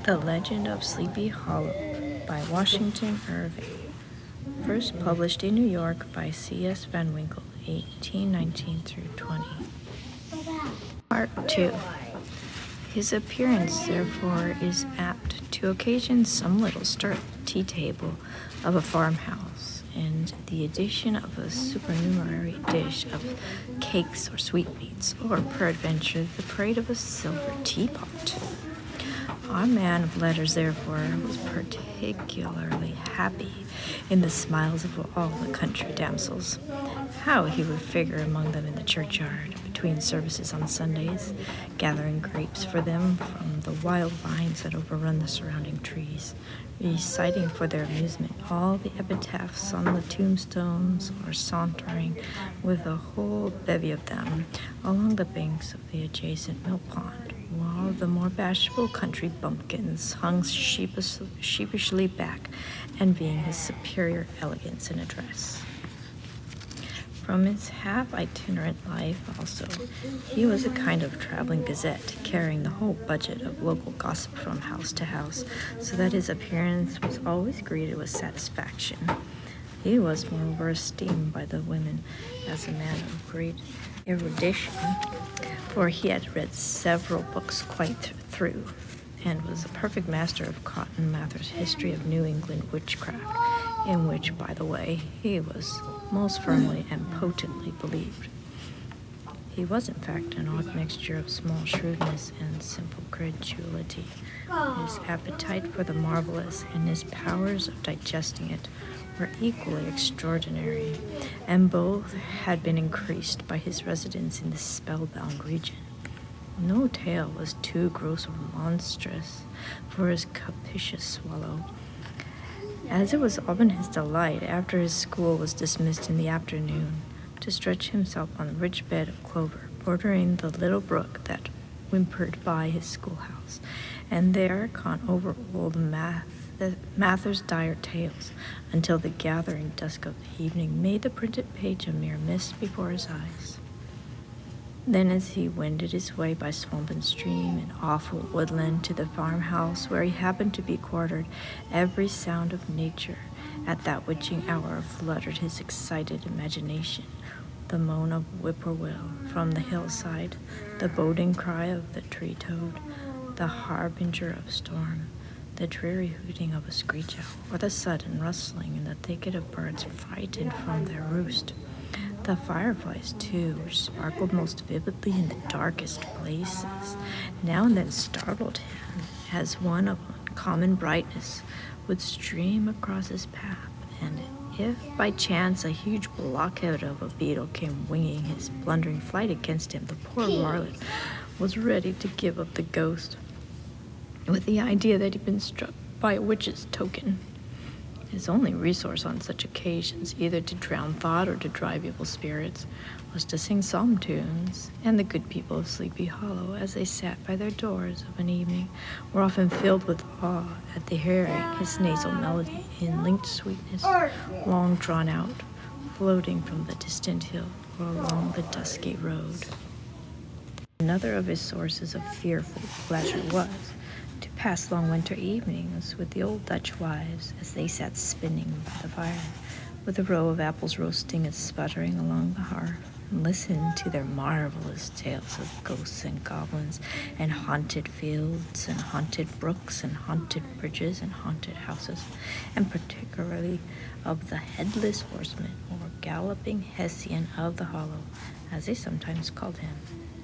The Legend of Sleepy Hollow by Washington Irving. First published in New York by C.S. Van Winkle, 1819-20. Part 2. His appearance, therefore, is apt to occasion some little stir at the tea table of a farmhouse, and the addition of a supernumerary dish of cakes or sweetmeats, or peradventure the parade of a silver teapot. Our man of letters, therefore, was particularly happy in the smiles of all the country damsels. How he would figure among them in the churchyard, between services on Sundays, gathering grapes for them from the wild vines that overrun the surrounding trees, reciting for their amusement all the epitaphs on the tombstones, or sauntering with a whole bevy of them along the banks of the adjacent mill pond, while the more bashful country bumpkins hung sheepishly back, envying his superior elegance and address. From his half-itinerant life, also, he was a kind of traveling gazette, carrying the whole budget of local gossip from house to house, so that his appearance was always greeted with satisfaction. He was, moreover, esteemed by the women as a man of great erudition, for he had read several books quite through, and was a perfect master of Cotton Mather's History of New England Witchcraft, in which, by the way, he was most firmly and potently believed. He was, in fact, an odd mixture of small shrewdness and simple credulity. His appetite for the marvelous and his powers of digesting it were equally extraordinary, and both had been increased by his residence in this spellbound region. No tale was too gross or monstrous for his capricious swallow, as it was often his delight, after his school was dismissed in the afternoon, to stretch himself on the rich bed of clover bordering the little brook that whimpered by his schoolhouse, and there con over old Mather's dire tales, until the gathering dusk of the evening made the printed page a mere mist before his eyes. Then, as he wended his way by swamp and stream and awful woodland to the farmhouse where he happened to be quartered, every sound of nature at that witching hour fluttered his excited imagination. The moan of whippoorwill from the hillside, the boding cry of the tree-toad, the harbinger of storm, the dreary hooting of a screech owl, or the sudden rustling in the thicket of birds frightened from their roost. The fireflies, too, which sparkled most vividly in the darkest places, now and then startled him, as one of uncommon brightness would stream across his path, and if by chance a huge blockhead of a beetle came winging his blundering flight against him, the poor varlet was ready to give up the ghost, with the idea that he'd been struck by a witch's token. His only resource on such occasions, either to drown thought or to drive evil spirits, was to sing psalm tunes, and the good people of Sleepy Hollow, as they sat by their doors of an evening, were often filled with awe at the hearing his nasal melody in linked sweetness, long drawn out, floating from the distant hill or along the dusky road. Another of his sources of fearful pleasure was to pass long winter evenings with the old Dutch wives as they sat spinning by the fire, with a row of apples roasting and sputtering along the hearth, and listened to their marvelous tales of ghosts and goblins, and haunted fields, and haunted brooks, and haunted bridges, and haunted houses, and particularly of the headless horseman, or galloping Hessian of the hollow, as they sometimes called him.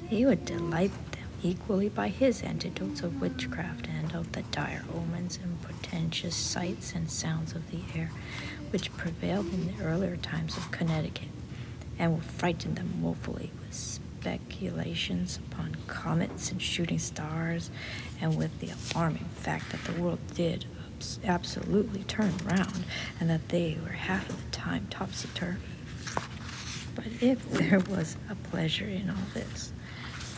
He would delight them equally by his anecdotes of witchcraft and of the dire omens and portentous sights and sounds of the air which prevailed in the earlier times of Connecticut, and would frighten them woefully with speculations upon comets and shooting stars, and with the alarming fact that the world did absolutely turn round, and that they were half of the time topsy-turvy. But if there was a pleasure in all this,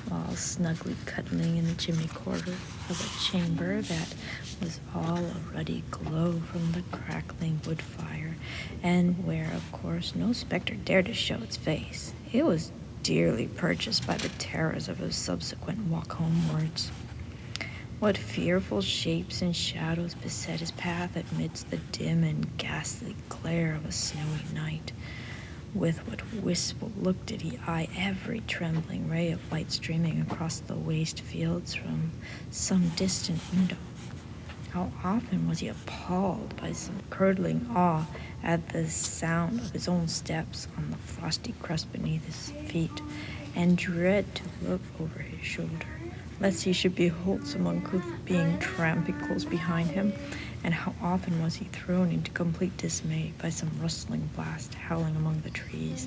while snugly cuddling in the chimney corner of a chamber that was all a ruddy glow from the crackling wood fire, and where, of course, no spectre dared to show its face, it was dearly purchased by the terrors of a subsequent walk homewards. What fearful shapes and shadows beset his path amidst the dim and ghastly glare of a snowy night! With what wistful look did he eye every trembling ray of light streaming across the waste fields from some distant window! How often was he appalled by some curdling awe at the sound of his own steps on the frosty crust beneath his feet, and dread to look over his shoulder, lest he should behold some uncouth being tramping close behind him, and how often was he thrown into complete dismay by some rustling blast howling among the trees,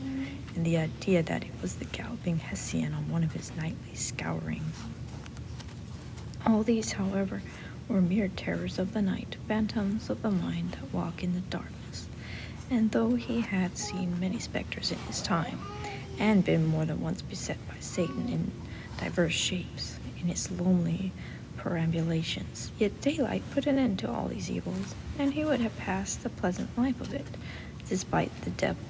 in the idea that it was the galloping Hessian on one of his nightly scourings. All these, however, were mere terrors of the night, phantoms of the mind that walk in the darkness, and though he had seen many spectres in his time, and been more than once beset by Satan in diverse shapes, in his lonely perambulations, yet daylight put an end to all these evils, and he would have passed the pleasant life of it, despite the devil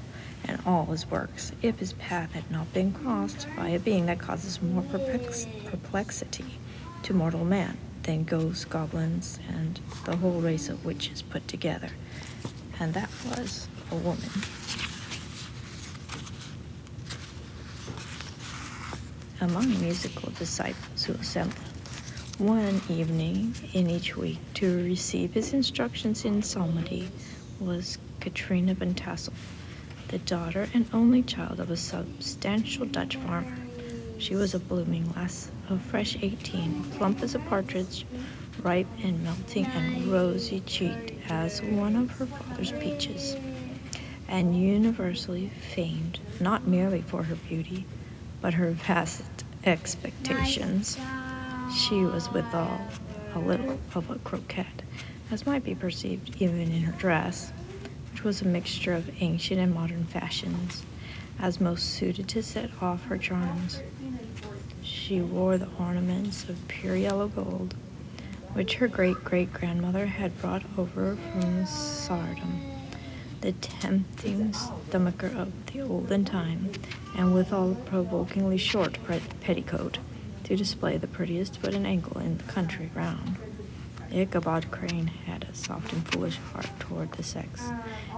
and all his works, if his path had not been crossed by a being that causes more perplexity to mortal man than ghosts, goblins, and the whole race of witches put together, and that was a woman. Among musical disciples who assembled one evening in each week to receive his instructions in psalmody was Katrina van Tassel, the daughter and only child of a substantial Dutch farmer. She was a blooming lass of fresh 18, plump as a partridge, ripe and melting and rosy-cheeked as one of her father's peaches, and universally famed not merely for her beauty, but her vast expectations. She was withal a little of a coquette, as might be perceived even in her dress, which was a mixture of ancient and modern fashions, as most suited to set off her charms. She wore the ornaments of pure yellow gold, which her great-great-grandmother had brought over from Sardom, the tempting stomacher of the olden time, and withal a provokingly short petticoat, to display the prettiest foot and ankle in the country round. Ichabod Crane had a soft and foolish heart toward the sex,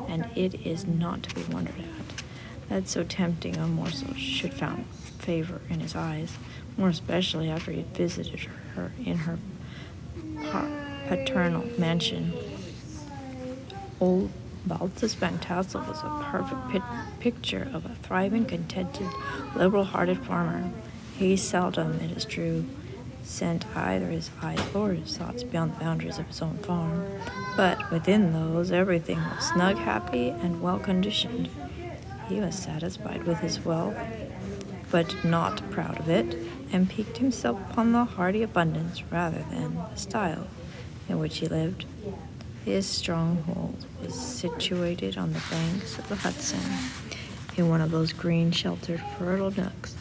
and it is not to be wondered at that so tempting a morsel should found favor in his eyes, more especially after he had visited her in her paternal mansion. Old Balthus Van Tassel was a perfect picture of a thriving, contented, liberal-hearted farmer. He seldom, it is true, sent either his eyes or his thoughts beyond the boundaries of his own farm, but within those everything was snug, happy, and well-conditioned. He was satisfied with his wealth, but not proud of it, and piqued himself upon the hearty abundance rather than the style in which he lived. His stronghold was situated on the banks of the Hudson, in one of those green, sheltered, fertile nooks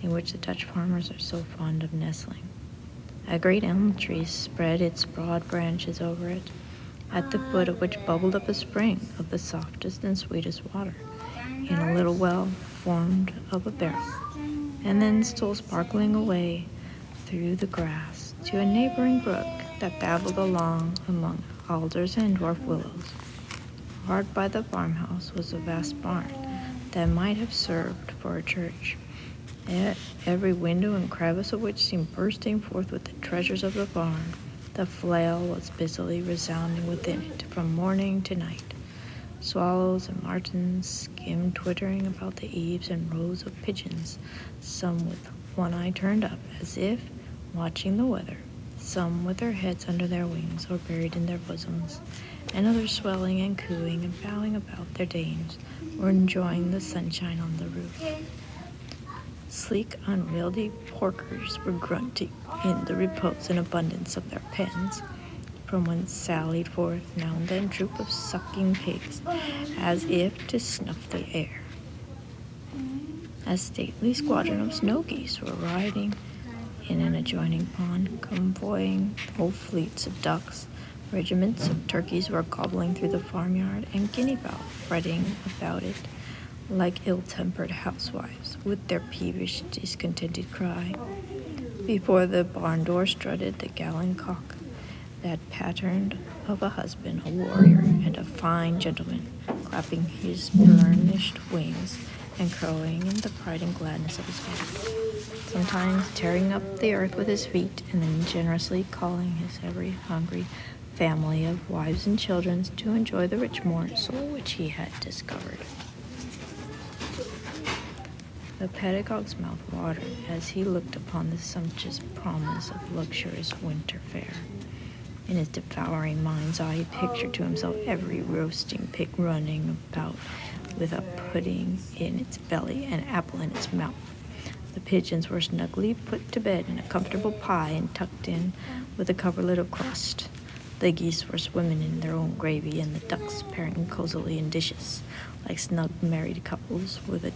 in which the Dutch farmers are so fond of nestling. A great elm tree spread its broad branches over it, at the foot of which bubbled up a spring of the softest and sweetest water, in a little well formed of a barrel, and then stole sparkling away through the grass to a neighboring brook that babbled along among alders and dwarf willows. Hard by the farmhouse was a vast barn that might have served for a church, every window and crevice of which seemed bursting forth with the treasures of the barn. The flail was busily resounding within it from morning to night. Swallows and martins skimmed twittering about the eaves, and rows of pigeons, some with one eye turned up as if watching the weather, some with their heads under their wings or buried in their bosoms, and others swelling and cooing and bowing about their dames, or enjoying the sunshine on the roof. Sleek, unwieldy porkers were grunting in the repose and abundance of their pens, from whence sallied forth now and then a troop of sucking pigs, as if to snuff the air. A stately squadron of snow geese were riding in an adjoining pond, convoying whole fleets of ducks. Regiments of turkeys were gobbling through the farmyard, and guinea fowl fretting about it like ill-tempered housewives, with their peevish, discontented cry. Before the barn door strutted the gallant cock, that pattern of a husband, a warrior, and a fine gentleman, clapping his burnished wings and crowing in the pride and gladness of his heart, sometimes tearing up the earth with his feet, and then generously calling his every hungry family of wives and children to enjoy the rich morsel which he had discovered. The pedagogue's mouth watered as he looked upon the sumptuous promise of luxurious winter fare. In his devouring mind's eye, he pictured to himself every roasting pig running about with a pudding in its belly and apple in its mouth. The pigeons were snugly put to bed in a comfortable pie and tucked in with a coverlet of crust. The geese were swimming in their own gravy, and the ducks pairing cozily in dishes, like snug married couples with a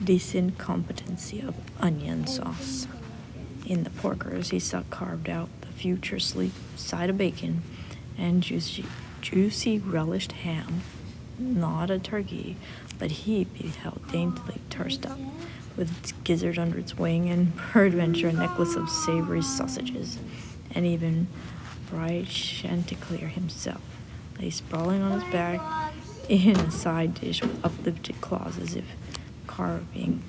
decent competency of onion sauce. In the porkers he saw carved out the future sleek side of bacon and juicy relished ham, not a turkey, but he beheld daintily trussed up, with its gizzard under its wing, and peradventure a necklace of savory sausages, and even bright Chanticleer himself lay sprawling on his back in a side dish with uplifted claws, as if carving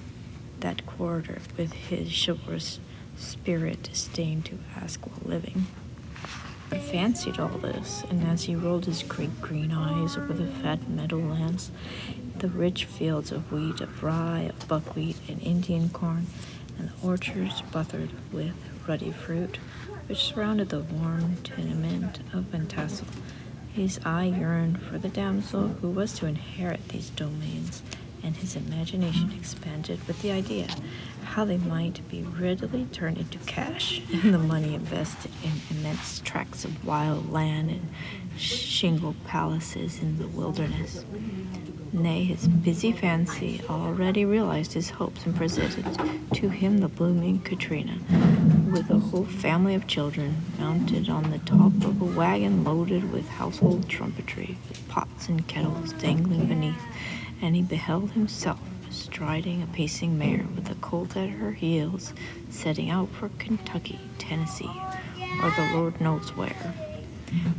that quarter with his chivalrous spirit disdained to ask while living. He fancied all this, and as he rolled his great green eyes over the fat meadowlands, the rich fields of wheat, of rye, of buckwheat, and Indian corn, and the orchards buttered with ruddy fruit, which surrounded the warm tenement of Van Tassel, his eye yearned for the damsel who was to inherit these domains, and his imagination expanded with the idea how they might be readily turned into cash, and the money invested in immense tracts of wild land and shingle palaces in the wilderness. Nay, his busy fancy already realized his hopes and presented to him the blooming Katrina, with a whole family of children, mounted on the top of a wagon loaded with household trumpetry, with pots and kettles dangling beneath, and he beheld himself striding a pacing mare with a colt at her heels, setting out for Kentucky, Tennessee, or the Lord knows where.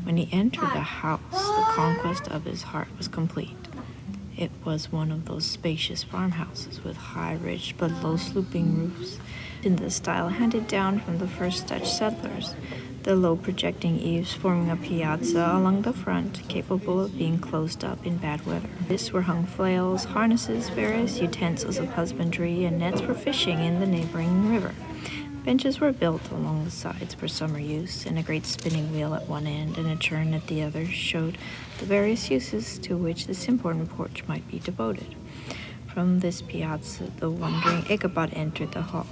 When he entered the house, the conquest of his heart was complete. It was one of those spacious farmhouses with high ridged but low sloping roofs, in the style handed down from the first Dutch settlers, the low projecting eaves forming a piazza along the front, capable of being closed up in bad weather. This were hung flails, harnesses, various utensils of husbandry, and nets for fishing in the neighboring river. Benches were built along the sides for summer use, and a great spinning wheel at one end and a churn at the other showed the various uses to which this important porch might be devoted. From this piazza the wondering Ichabod entered the hall,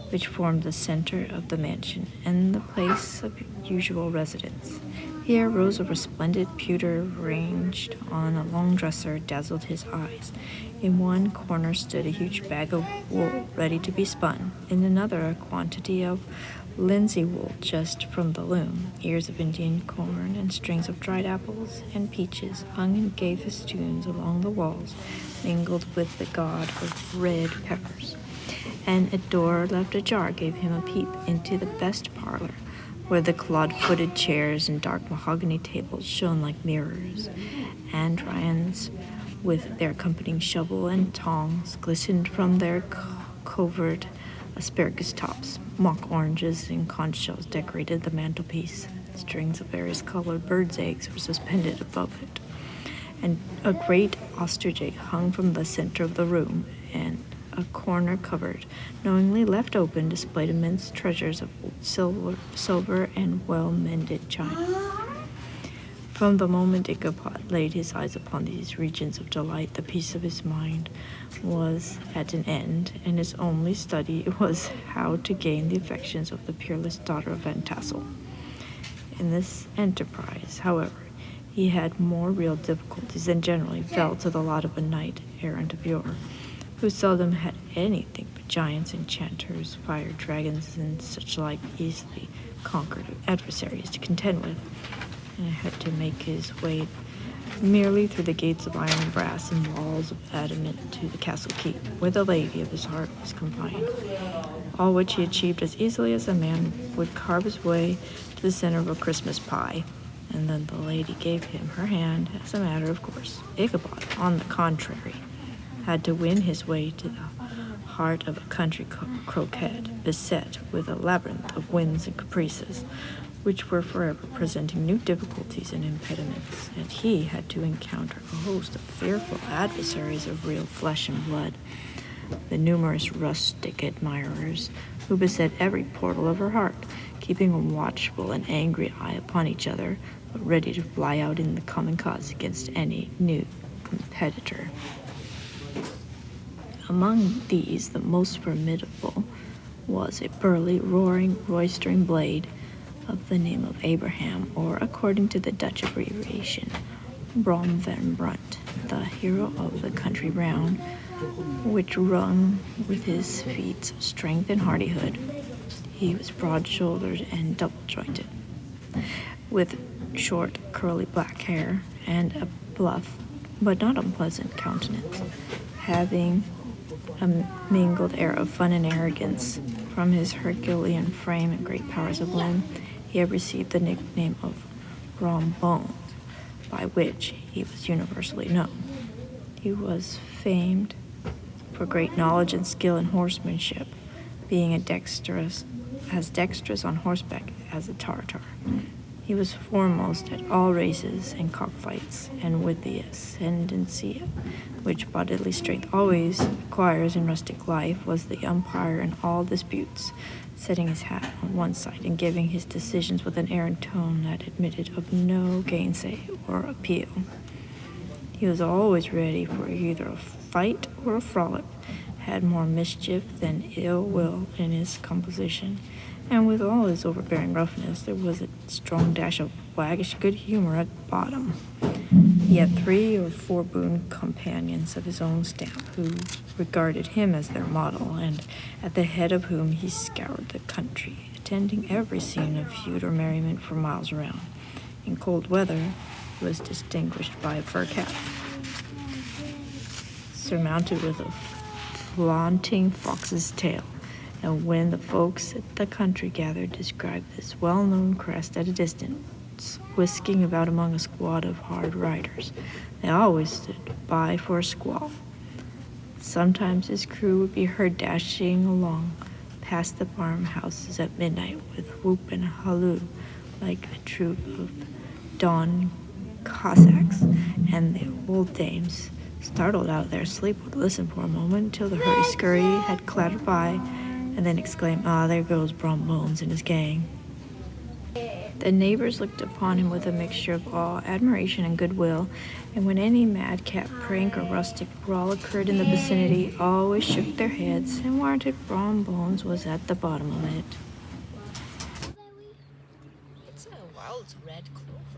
which formed the center of the mansion and the place of usual residence. Here rows of resplendent pewter ranged on a long dresser dazzled his eyes. In one corner stood a huge bag of wool ready to be spun, in another a quantity of linsey wool just from the loom. Ears of Indian corn and strings of dried apples and peaches hung in gay festoons along the walls, mingled with the god of red peppers. And a door left ajar gave him a peep into the best parlor, where the clod-footed chairs and dark mahogany tables shone like mirrors. Andirons, with their accompanying shovel and tongs, glistened from their covert asparagus tops. Mock oranges and conch shells decorated the mantelpiece. Strings of various colored birds' eggs were suspended above it, and a great ostrich egg hung from the center of the room, and a corner cupboard, knowingly left open, displayed immense treasures of silver and well-mended china. From the moment Ichabod laid his eyes upon these regions of delight, the peace of his mind was at an end, and his only study was how to gain the affections of the peerless daughter of Van Tassel. In this enterprise, however, he had more real difficulties than generally fell to the lot of a knight-errant of yore, who seldom had anything but giants, enchanters, fire dragons, and such like easily conquered adversaries to contend with, and had to make his way merely through the gates of iron and brass and walls of adamant to the castle keep, where the lady of his heart was confined, all which he achieved as easily as a man would carve his way to the center of a Christmas pie, and then the lady gave him her hand as a matter of course. Ichabod, on the contrary, had to win his way to the heart of a country croquet, beset with a labyrinth of whims and caprices, which were forever presenting new difficulties and impediments, and he had to encounter a host of fearful adversaries of real flesh and blood, the numerous rustic admirers who beset every portal of her heart, keeping a watchful and angry eye upon each other, but ready to fly out in the common cause against any new competitor. Among these, the most formidable was a burly, roaring, roistering blade of the name of Abraham, or, according to the Dutch abbreviation, Brom van Brunt, the hero of the country round, which rung with his feats of strength and hardihood. He was broad-shouldered and double-jointed, with short, curly black hair, and a bluff, but not unpleasant countenance, having a mingled air of fun and arrogance. From his Herculean frame and great powers of limb, he had received the nickname of Brom Bones, by which he was universally known. He was famed for great knowledge and skill in horsemanship, being as dexterous on horseback as a Tartar. He was foremost at all races and cockfights, and with the ascendancy which bodily strength always acquires in rustic life, was the umpire in all disputes, setting his hat on one side and giving his decisions with an air and tone that admitted of no gainsay or appeal. He was always ready for either a fight or a frolic, had more mischief than ill will in his composition, and with all his overbearing roughness, there was a strong dash of waggish good humor at bottom. He had 3 or 4 boon companions of his own stamp, who regarded him as their model, and at the head of whom he scoured the country, attending every scene of feud or merriment for miles around. In cold weather, he was distinguished by a fur cap, surmounted with a flaunting fox's tail, and when the folks at the country gathered, described this well-known crest at a distance, whisking about among a squad of hard riders. They always stood by for a squall. Sometimes his crew would be heard dashing along past the farmhouses at midnight with whoop and halloo like a troop of dawn Cossacks, and the old dames, startled out of their sleep, would listen for a moment till the hurry-scurry had clattered by, and then exclaim, "Ah, there goes Brom Bones and his gang." The neighbors looked upon him with a mixture of awe, admiration, and goodwill, and when any madcap prank or rustic brawl occurred in the vicinity, always shook their heads and warranted Brom Bones was at the bottom of it. It's a wild red clover.